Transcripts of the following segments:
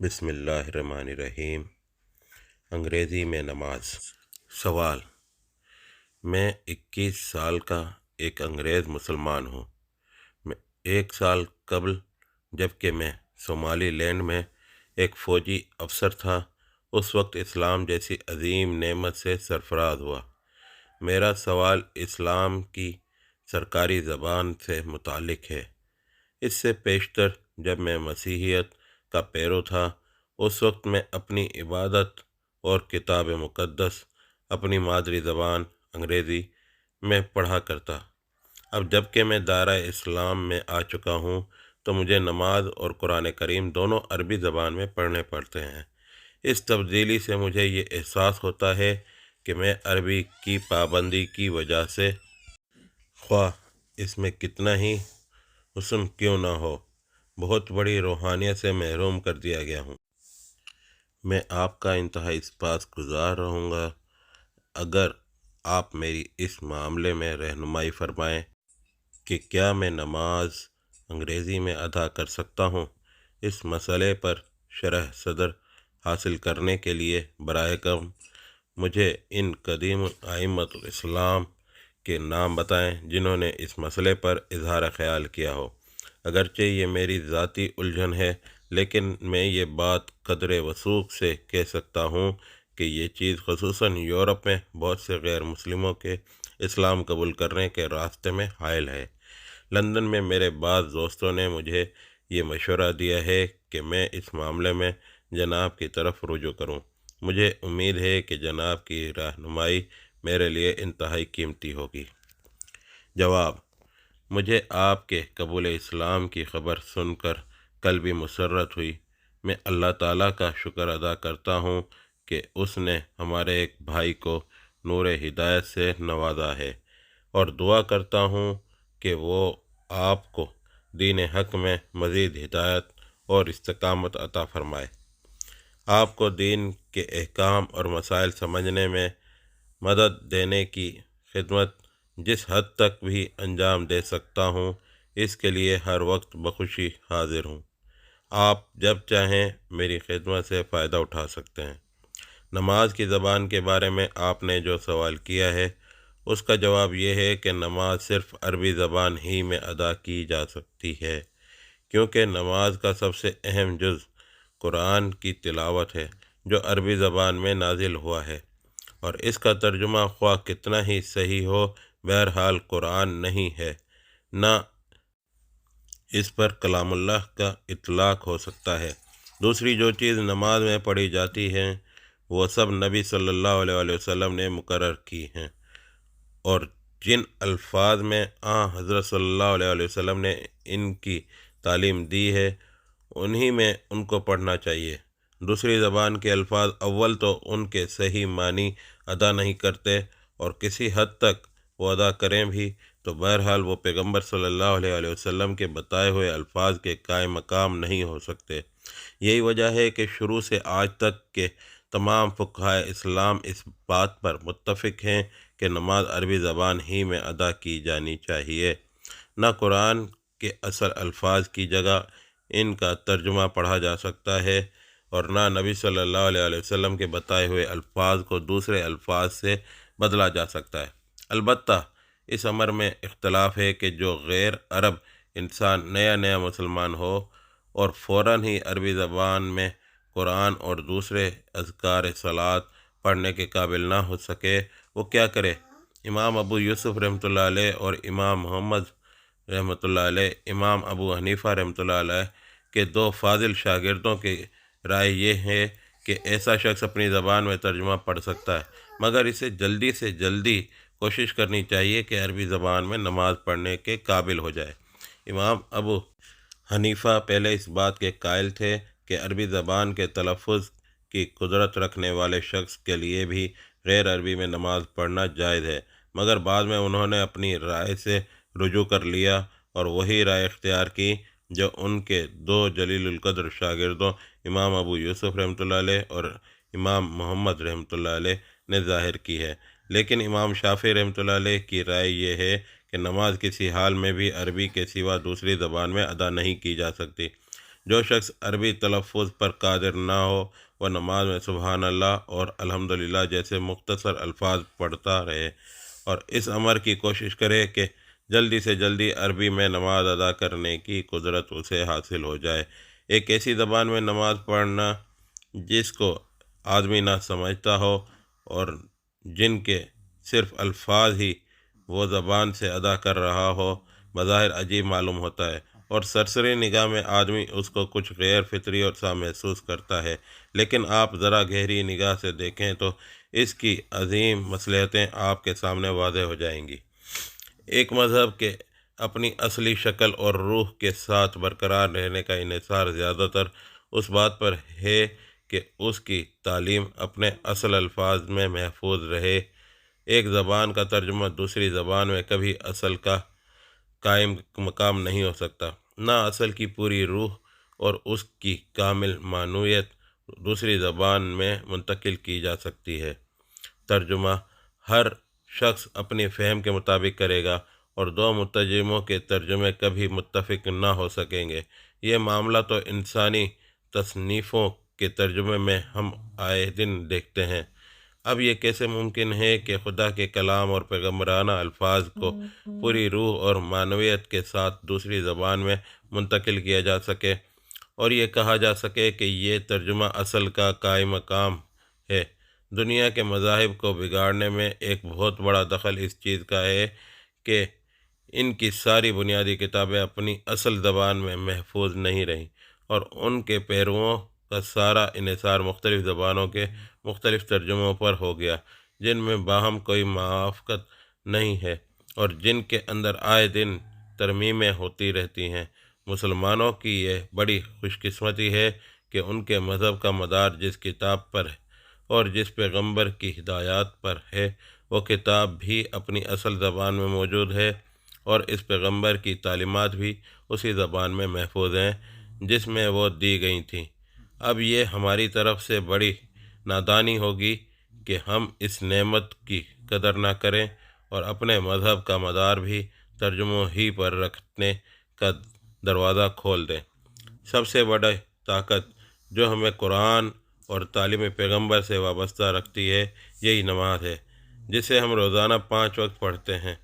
بسم اللہ الرحمن الرحیم۔ انگریزی میں نماز۔ سوال: میں 21 سال کا ایک انگریز مسلمان ہوں۔ میں 1 سال قبل جبکہ میں صومالی لینڈ میں ایک فوجی افسر تھا، اس وقت اسلام جیسی عظیم نعمت سے سرفراز ہوا۔ میرا سوال اسلام کی سرکاری زبان سے متعلق ہے۔ اس سے پیشتر جب میں مسیحیت کا پیرو تھا، اس وقت میں اپنی عبادت اور کتاب مقدس اپنی مادری زبان انگریزی میں پڑھا کرتا۔ اب جب کہ میں دائرہ اسلام میں آ چکا ہوں تو مجھے نماز اور قرآن کریم دونوں عربی زبان میں پڑھنے پڑتے ہیں۔ اس تبدیلی سے مجھے یہ احساس ہوتا ہے کہ میں عربی کی پابندی کی وجہ سے، خواہ اس میں کتنا ہی حسن کیوں نہ ہو، بہت بڑی روحانیت سے محروم کر دیا گیا ہوں۔ میں آپ کا انتہائی سپاس گزار رہوں گا اگر آپ میری اس معاملے میں رہنمائی فرمائیں کہ کیا میں نماز انگریزی میں ادا کر سکتا ہوں۔ اس مسئلے پر شرح صدر حاصل کرنے کے لیے براہ کرم مجھے ان قدیم ائمۃ الاسلام کے نام بتائیں جنہوں نے اس مسئلے پر اظہار خیال کیا ہو۔ اگرچہ یہ میری ذاتی الجھن ہے، لیکن میں یہ بات قدر وثوق سے کہہ سکتا ہوں کہ یہ چیز خصوصاً یورپ میں بہت سے غیر مسلموں کے اسلام قبول کرنے کے راستے میں حائل ہے۔ لندن میں میرے بعض دوستوں نے مجھے یہ مشورہ دیا ہے کہ میں اس معاملے میں جناب کی طرف رجوع کروں۔ مجھے امید ہے کہ جناب کی رہنمائی میرے لیے انتہائی قیمتی ہوگی۔ جواب: مجھے آپ کے قبول اسلام کی خبر سن کر قلبی مسرت ہوئی۔ میں اللہ تعالیٰ کا شکر ادا کرتا ہوں کہ اس نے ہمارے ایک بھائی کو نور ہدایت سے نوازا ہے، اور دعا کرتا ہوں کہ وہ آپ کو دین حق میں مزید ہدایت اور استقامت عطا فرمائے۔ آپ کو دین کے احکام اور مسائل سمجھنے میں مدد دینے کی خدمت جس حد تک بھی انجام دے سکتا ہوں، اس کے لیے ہر وقت بخوشی حاضر ہوں۔ آپ جب چاہیں میری خدمت سے فائدہ اٹھا سکتے ہیں۔ نماز کی زبان کے بارے میں آپ نے جو سوال کیا ہے، اس کا جواب یہ ہے کہ نماز صرف عربی زبان ہی میں ادا کی جا سکتی ہے، کیونکہ نماز کا سب سے اہم جز قرآن کی تلاوت ہے جو عربی زبان میں نازل ہوا ہے، اور اس کا ترجمہ خواہ کتنا ہی صحیح ہو، بہرحال قرآن نہیں ہے، نہ اس پر کلام اللہ کا اطلاق ہو سکتا ہے۔ دوسری جو چیز نماز میں پڑھی جاتی ہے وہ سب نبی صلی اللہ علیہ وسلم نے مقرر کی ہیں، اور جن الفاظ میں حضرت صلی اللہ علیہ وسلم نے ان کی تعلیم دی ہے، انہی میں ان کو پڑھنا چاہیے۔ دوسری زبان کے الفاظ اول تو ان کے صحیح معنی ادا نہیں کرتے، اور کسی حد تک وہ ادا کریں بھی تو بہرحال وہ پیغمبر صلی اللہ علیہ وسلم کے بتائے ہوئے الفاظ کے قائم مقام نہیں ہو سکتے۔ یہی وجہ ہے کہ شروع سے آج تک کے تمام فقہائے اسلام اس بات پر متفق ہیں کہ نماز عربی زبان ہی میں ادا کی جانی چاہیے۔ نہ قرآن کے اصل الفاظ کی جگہ ان کا ترجمہ پڑھا جا سکتا ہے، اور نہ نبی صلی اللہ علیہ وسلم کے بتائے ہوئے الفاظ کو دوسرے الفاظ سے بدلا جا سکتا ہے۔ البتہ اس امر میں اختلاف ہے کہ جو غیر عرب انسان نیا مسلمان ہو اور فوراً ہی عربی زبان میں قرآن اور دوسرے اذکار صلوات پڑھنے کے قابل نہ ہو سکے، وہ کیا کرے؟ امام ابو یوسف رحمۃ اللہ علیہ اور امام محمد رحمۃ اللہ علیہ، امام ابو حنیفہ رحمۃ اللہ علیہ کے 2 فاضل شاگردوں کی رائے یہ ہے کہ ایسا شخص اپنی زبان میں ترجمہ پڑھ سکتا ہے، مگر اسے جلدی سے جلدی کوشش کرنی چاہیے کہ عربی زبان میں نماز پڑھنے کے قابل ہو جائے۔ امام ابو حنیفہ پہلے اس بات کے قائل تھے کہ عربی زبان کے تلفظ کی قدرت رکھنے والے شخص کے لیے بھی غیر عربی میں نماز پڑھنا جائز ہے، مگر بعد میں انہوں نے اپنی رائے سے رجوع کر لیا اور وہی رائے اختیار کی جو ان کے 2 جلیل القدر شاگردوں امام ابو یوسف رحمۃ اللہ علیہ اور امام محمد رحمۃ اللہ علیہ نے ظاہر کی ہے۔ لیکن امام شافعی رحمۃ اللہ علیہ کی رائے یہ ہے کہ نماز کسی حال میں بھی عربی کے سوا دوسری زبان میں ادا نہیں کی جا سکتی۔ جو شخص عربی تلفظ پر قادر نہ ہو وہ نماز میں سبحان اللہ اور الحمدللہ جیسے مختصر الفاظ پڑھتا رہے اور اس امر کی کوشش کرے کہ جلدی سے جلدی عربی میں نماز ادا کرنے کی قدرت اسے حاصل ہو جائے۔ ایک ایسی زبان میں نماز پڑھنا جس کو آدمی نہ سمجھتا ہو اور جن کے صرف الفاظ ہی وہ زبان سے ادا کر رہا ہو بظاہر عجیب معلوم ہوتا ہے اور سرسری نگاہ میں آدمی اس کو کچھ غیر فطری اور سا محسوس کرتا ہے، لیکن آپ ذرا گہری نگاہ سے دیکھیں تو اس کی عظیم مصلحتیں آپ کے سامنے واضح ہو جائیں گی۔ ایک مذہب کے اپنی اصلی شکل اور روح کے ساتھ برقرار رہنے کا انحصار زیادہ تر اس بات پر ہے کہ اس کی تعلیم اپنے اصل الفاظ میں محفوظ رہے۔ ایک زبان کا ترجمہ دوسری زبان میں کبھی اصل کا قائم مقام نہیں ہو سکتا، نہ اصل کی پوری روح اور اس کی کامل معنویت دوسری زبان میں منتقل کی جا سکتی ہے۔ ترجمہ ہر شخص اپنی فہم کے مطابق کرے گا اور دو مترجموں کے ترجمے کبھی متفق نہ ہو سکیں گے۔ یہ معاملہ تو انسانی تصنیفوں کے ترجمے میں ہم آئے دن دیکھتے ہیں۔ اب یہ کیسے ممکن ہے کہ خدا کے کلام اور پیغمبرانہ الفاظ کو پوری روح اور معنویت کے ساتھ دوسری زبان میں منتقل کیا جا سکے اور یہ کہا جا سکے کہ یہ ترجمہ اصل کا قائم مقام ہے؟ دنیا کے مذاہب کو بگاڑنے میں ایک بہت بڑا دخل اس چیز کا ہے کہ ان کی ساری بنیادی کتابیں اپنی اصل زبان میں محفوظ نہیں رہیں اور ان کے پیرووں کا سارا انحصار مختلف زبانوں کے مختلف ترجموں پر ہو گیا، جن میں باہم کوئی موافقت نہیں ہے اور جن کے اندر آئے دن ترمیمیں ہوتی رہتی ہیں۔ مسلمانوں کی یہ بڑی خوش قسمتی ہے کہ ان کے مذہب کا مدار جس کتاب پر ہے اور جس پیغمبر کی ہدایات پر ہے وہ کتاب بھی اپنی اصل زبان میں موجود ہے اور اس پیغمبر کی تعلیمات بھی اسی زبان میں محفوظ ہیں جس میں وہ دی گئی تھیں۔ اب یہ ہماری طرف سے بڑی نادانی ہوگی کہ ہم اس نعمت کی قدر نہ کریں اور اپنے مذہب کا مدار بھی ترجموں ہی پر رکھنے کا دروازہ کھول دیں۔ سب سے بڑی طاقت جو ہمیں قرآن اور تعلیم پیغمبر سے وابستہ رکھتی ہے یہی نماز ہے، جسے ہم روزانہ 5 وقت پڑھتے ہیں۔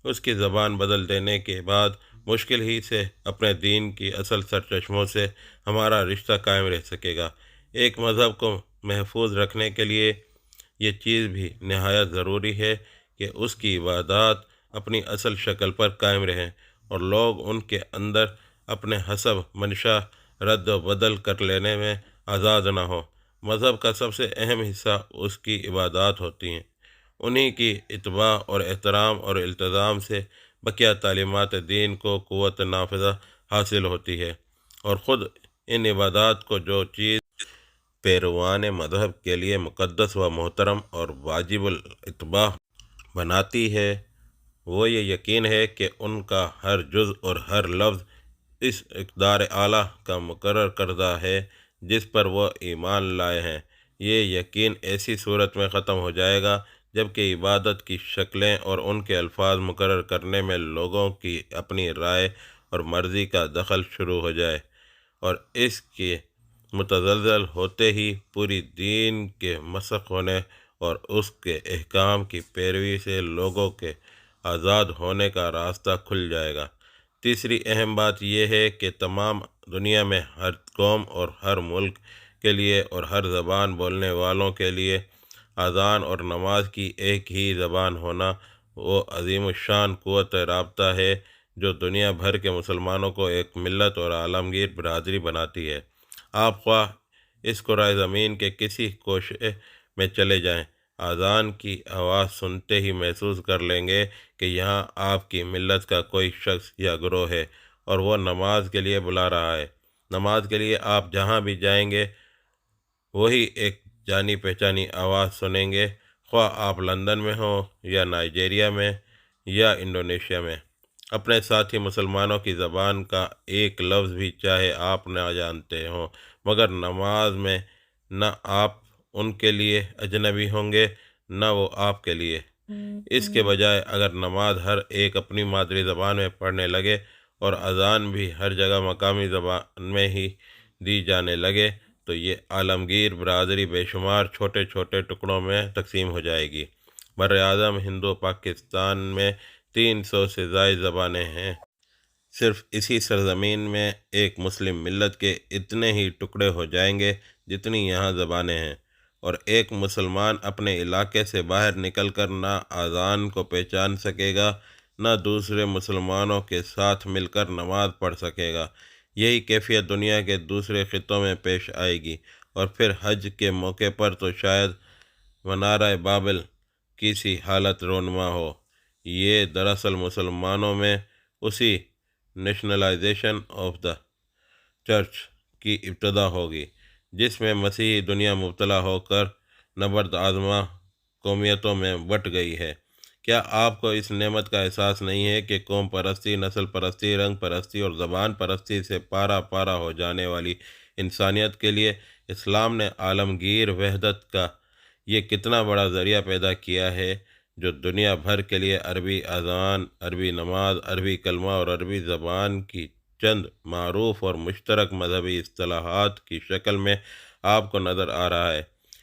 اس کی زبان بدل دینے کے بعد مشکل ہی سے اپنے دین کی اصل سرچشموں سے ہمارا رشتہ قائم رہ سکے گا۔ ایک مذہب کو محفوظ رکھنے کے لیے یہ چیز بھی نہایت ضروری ہے کہ اس کی عبادات اپنی اصل شکل پر قائم رہیں اور لوگ ان کے اندر اپنے حسب منشا رد و بدل کر لینے میں آزاد نہ ہوں۔ مذہب کا سب سے اہم حصہ اس کی عبادات ہوتی ہیں، انہی کی اتباع اور احترام اور التزام سے بقیہ تعلیمات دین کو قوت نافذہ حاصل ہوتی ہے اور خود ان عبادات کو جو چیز پیروان مذہب کے لیے مقدس و محترم اور واجب الاتباع بناتی ہے وہ یہ یقین ہے کہ ان کا ہر جز اور ہر لفظ اس اقدار اعلیٰ کا مقرر کردہ ہے جس پر وہ ایمان لائے ہیں۔ یہ یقین ایسی صورت میں ختم ہو جائے گا جبکہ عبادت کی شکلیں اور ان کے الفاظ مقرر کرنے میں لوگوں کی اپنی رائے اور مرضی کا دخل شروع ہو جائے اور اس کے متزلزل ہوتے ہی پوری دین کے مسخ ہونے اور اس کے احکام کی پیروی سے لوگوں کے آزاد ہونے کا راستہ کھل جائے گا۔ تیسری اہم بات یہ ہے کہ تمام دنیا میں ہر قوم اور ہر ملک کے لیے اور ہر زبان بولنے والوں کے لیے اذان اور نماز کی ایک ہی زبان ہونا وہ عظیم الشان قوت رابطہ ہے جو دنیا بھر کے مسلمانوں کو ایک ملت اور عالمگیر برادری بناتی ہے۔ آپ خواہ اس کرۂ زمین کے کسی کوشے میں چلے جائیں، اذان کی آواز سنتے ہی محسوس کر لیں گے کہ یہاں آپ کی ملت کا کوئی شخص یا گروہ ہے اور وہ نماز کے لیے بلا رہا ہے۔ نماز کے لیے آپ جہاں بھی جائیں گے وہی ایک جانی پہچانی آواز سنیں گے، خواہ آپ لندن میں ہوں یا نائجیریا میں یا انڈونیشیا میں۔ اپنے ساتھی مسلمانوں کی زبان کا ایک لفظ بھی چاہے آپ نہ جانتے ہوں، مگر نماز میں نہ آپ ان کے لیے اجنبی ہوں گے نہ وہ آپ کے لیے۔ اس کے بجائے اگر نماز ہر ایک اپنی مادری زبان میں پڑھنے لگے اور اذان بھی ہر جگہ مقامی زبان میں ہی دی جانے لگے تو یہ عالمگیر برادری بے شمار چھوٹے چھوٹے ٹکڑوں میں تقسیم ہو جائے گی۔ بر اعظم ہندو پاکستان میں 300 سے زائد زبانیں ہیں۔ صرف اسی سرزمین میں ایک مسلم ملت کے اتنے ہی ٹکڑے ہو جائیں گے جتنی یہاں زبانیں ہیں، اور ایک مسلمان اپنے علاقے سے باہر نکل کر نہ اذان کو پہچان سکے گا، نہ دوسرے مسلمانوں کے ساتھ مل کر نماز پڑھ سکے گا۔ یہی کیفیت دنیا کے دوسرے خطوں میں پیش آئے گی، اور پھر حج کے موقع پر تو شاید منارہ بابل کی سی حالت رونما ہو۔ یہ دراصل مسلمانوں میں اسی نیشنلائزیشن آف دا چرچ کی ابتدا ہوگی جس میں مسیحی دنیا مبتلا ہو کر نبرد آزما قومیتوں میں بٹ گئی ہے۔ کیا آپ کو اس نعمت کا احساس نہیں ہے کہ قوم پرستی، نسل پرستی، رنگ پرستی اور زبان پرستی سے پارا پارا ہو جانے والی انسانیت کے لیے اسلام نے عالمگیر وحدت کا یہ کتنا بڑا ذریعہ پیدا کیا ہے، جو دنیا بھر کے لیے عربی اذان، عربی نماز، عربی کلمہ اور عربی زبان کی چند معروف اور مشترک مذہبی اصطلاحات کی شکل میں آپ کو نظر آ رہا ہے۔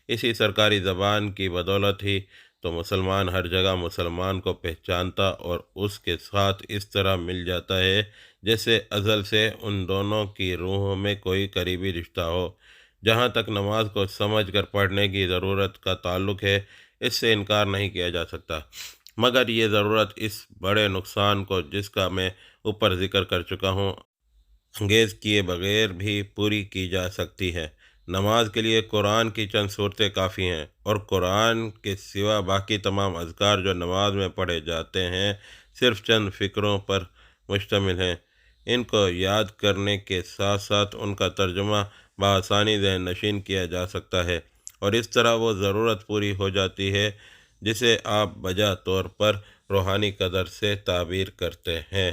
اسی سرکاری زبان کی بدولت ہی تو مسلمان ہر جگہ مسلمان کو پہچانتا اور اس کے ساتھ اس طرح مل جاتا ہے جیسے ازل سے ان دونوں کی روحوں میں کوئی قریبی رشتہ ہو۔ جہاں تک نماز کو سمجھ کر پڑھنے کی ضرورت کا تعلق ہے، اس سے انکار نہیں کیا جا سکتا، مگر یہ ضرورت اس بڑے نقصان کو جس کا میں اوپر ذکر کر چکا ہوں انگیز کیے بغیر بھی پوری کی جا سکتی ہے۔ نماز کے لیے قرآن کی چند صورتیں کافی ہیں، اور قرآن کے سوا باقی تمام اذکار جو نماز میں پڑھے جاتے ہیں صرف چند فقروں پر مشتمل ہیں۔ ان کو یاد کرنے کے ساتھ ساتھ ان کا ترجمہ بآسانی ذہن نشین کیا جا سکتا ہے، اور اس طرح وہ ضرورت پوری ہو جاتی ہے جسے آپ بجا طور پر روحانی قدر سے تعبیر کرتے ہیں۔